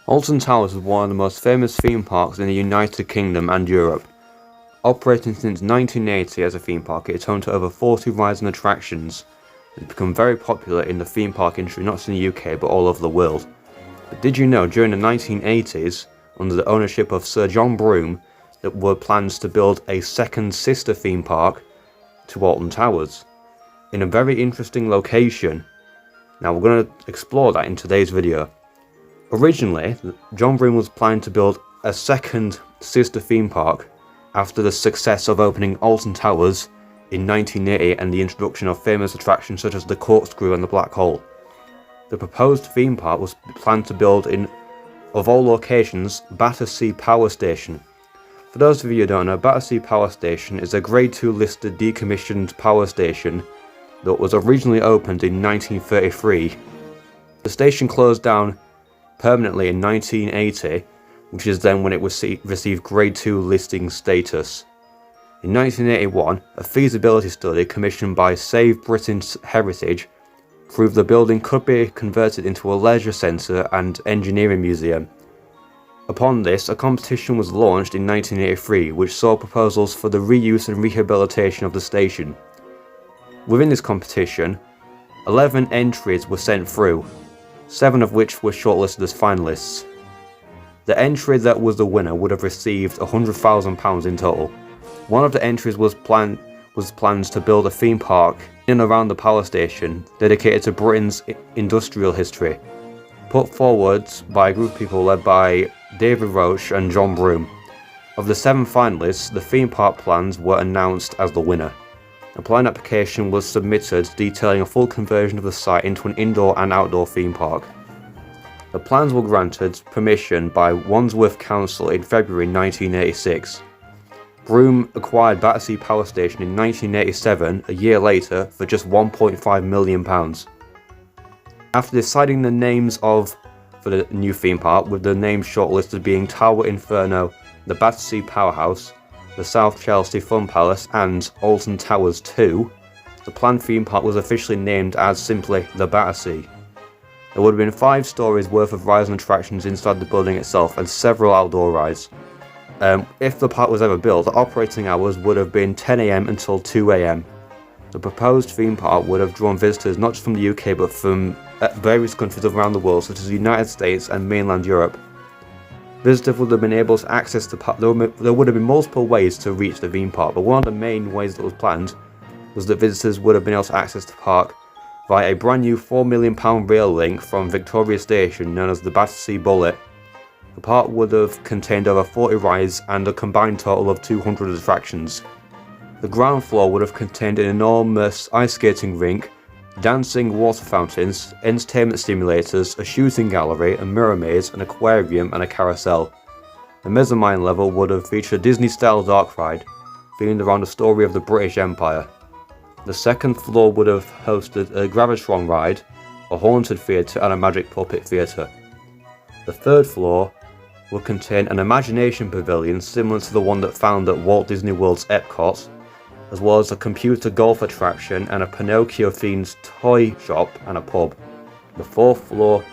Alton Towers is one of the most famous theme parks in the United Kingdom and Europe. Operating since 1980 as a theme park, it is home to over 40 rides and attractions. It's become very popular in the theme park industry, not just in the UK but all over the world. But did you know, during the 1980s, under the ownership of Sir John Broome, there were plans to build a second sister theme park to Alton Towers, in a very interesting location. Now we're going to explore that in today's video. Originally, John Broome was planning to build a second sister theme park after the success of opening Alton Towers in 1980 and the introduction of famous attractions such as the Corkscrew and the Black Hole. The proposed theme park was planned to build in, of all locations, Battersea Power Station. For those of you who don't know, Battersea Power Station is a Grade 2 listed decommissioned power station that was originally opened in 1933. The station closed down permanently in 1980, which is then when it received Grade 2 listing status. In 1981, a feasibility study commissioned by Save Britain's Heritage proved the building could be converted into a leisure centre and engineering museum. Upon this, a competition was launched in 1983 which saw proposals for the reuse and rehabilitation of the station. Within this competition, 11 entries were sent through, 7 of which were shortlisted as finalists. The entry that was the winner would have received £100,000 in total. One of the entries was plans to build a theme park in and around the power station dedicated to Britain's industrial history, put forward by a group of people led by David Roche and John Broome. Of the 7 finalists, the theme park plans were announced as the winner. A plan application was submitted detailing a full conversion of the site into an indoor and outdoor theme park. The plans were granted permission by Wandsworth Council in February 1986. Broome acquired Battersea Power Station in 1987, a year later, for just £1.5 million. After deciding the names for the new theme park, with the names shortlisted being Tower Inferno, the Battersea Powerhouse, the South Chelsea Fun Palace and Alton Towers 2, the planned theme park was officially named as simply the Battersea. There would have been 5 stories worth of rides and attractions inside the building itself and several outdoor rides. If the park was ever built, the operating hours would have been 10 AM until 2 AM. The proposed theme park would have drawn visitors not just from the UK but from various countries around the world such as the United States and mainland Europe. Visitors would have been able to access the park. There would have been multiple ways to reach the theme park, but one of the main ways that was planned was that visitors would have been able to access the park via a brand new £4 million rail link from Victoria Station known as the Battersea Bullet. The park would have contained over 40 rides and a combined total of 200 attractions. The ground floor would have contained an enormous ice skating rink, dancing water fountains, entertainment simulators, a shooting gallery, a mirror maze, an aquarium and a carousel. The mezzanine level would have featured a Disney-style dark ride, themed around the story of the British Empire. The second floor would have hosted a Gravitron ride, a haunted theatre and a magic puppet theatre. The third floor would contain an imagination pavilion similar to the one that found at Walt Disney World's Epcot, as well as a computer golf attraction and a Pinocchio-themed toy shop and a pub. The fourth floor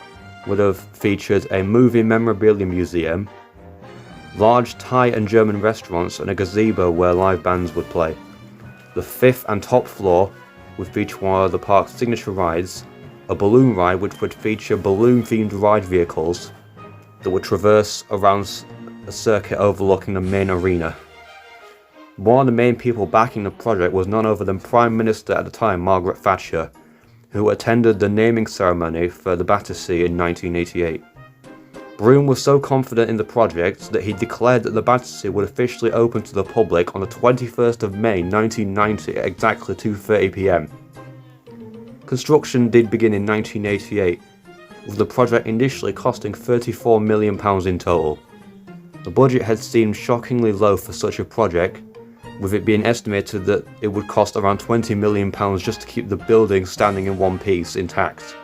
would have featured a movie memorabilia museum, large Thai and German restaurants and a gazebo where live bands would play. The fifth and top floor would feature one of the park's signature rides, a balloon ride which would feature balloon-themed ride vehicles that would traverse around a circuit overlooking the main arena. One of the main people backing the project was none other than Prime Minister at the time, Margaret Thatcher, who attended the naming ceremony for the Battersea in 1988. Broome was so confident in the project that he declared that the Battersea would officially open to the public on the 21st of May 1990 at exactly 2:30 PM. Construction did begin in 1988, with the project initially costing £34 million in total. The budget had seemed shockingly low for such a project, with it being estimated that it would cost around £20 million just to keep the building standing in one piece intact,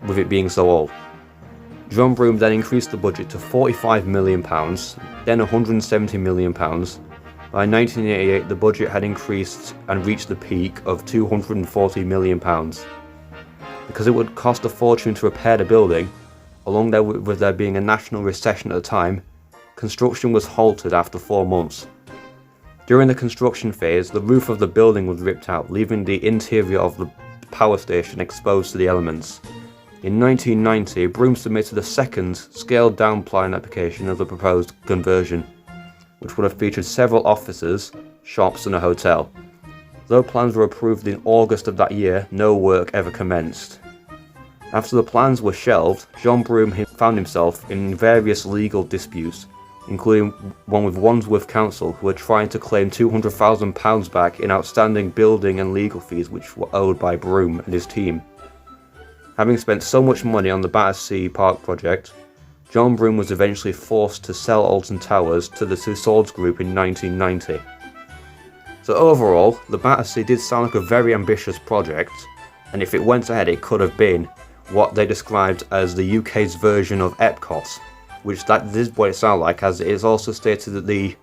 with it being so old. John Broome then increased the budget to £45 million, then £170 million. By 1988 the budget had increased and reached the peak of £240 million. Because it would cost a fortune to repair the building, along with there being a national recession at the time, construction was halted after 4 months. During the construction phase, the roof of the building was ripped out, leaving the interior of the power station exposed to the elements. In 1990, Broome submitted a second, scaled-down plan application of the proposed conversion, which would have featured several offices, shops and a hotel. Though plans were approved in August of that year, no work ever commenced. After the plans were shelved, John Broome found himself in various legal disputes, including one with Wandsworth Council, who were trying to claim £200,000 back in outstanding building and legal fees which were owed by Broome and his team. Having spent so much money on the Battersea Park project, John Broome was eventually forced to sell Alton Towers to the Swords Group in 1990. So overall, the Battersea did sound like a very ambitious project, and if it went ahead it could have been what they described as the UK's version of Epcot, which that is what it sounded like, as it is also stated that the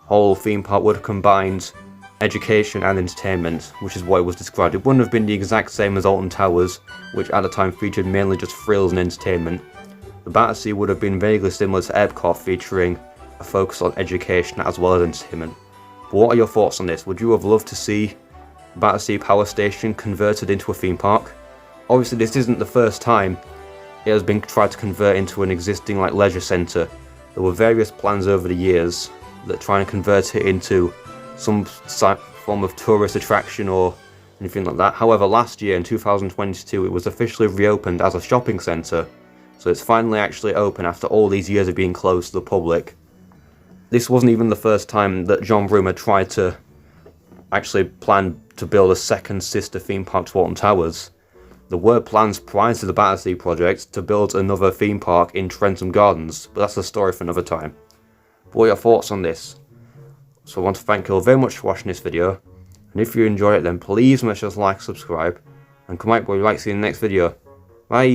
whole theme park would have combined education and entertainment, which is what it was described. It wouldn't have been the exact same as Alton Towers, which at the time featured mainly just thrills and entertainment. The Battersea would have been vaguely similar to Epcot, featuring a focus on education as well as entertainment. But what are your thoughts on this? Would you have loved to see Battersea Power Station converted into a theme park? Obviously this isn't the first time it has been tried to convert into an existing leisure centre. There were various plans over the years that try and convert it into some form of tourist attraction or anything like that. However, last year in 2022 it was officially reopened as a shopping centre, so it's finally actually open after all these years of being closed to the public. This wasn't even the first time that John Broome had tried to actually plan to build a second sister theme park to Alton Towers. There were plans prior to the Battersea project to build another theme park in Trentham Gardens, but that's a story for another time. But what are your thoughts on this? So I want to thank you all very much for watching this video, and if you enjoyed it then please make sure to like, subscribe, and come out, boy, like to see you in the next video. Bye.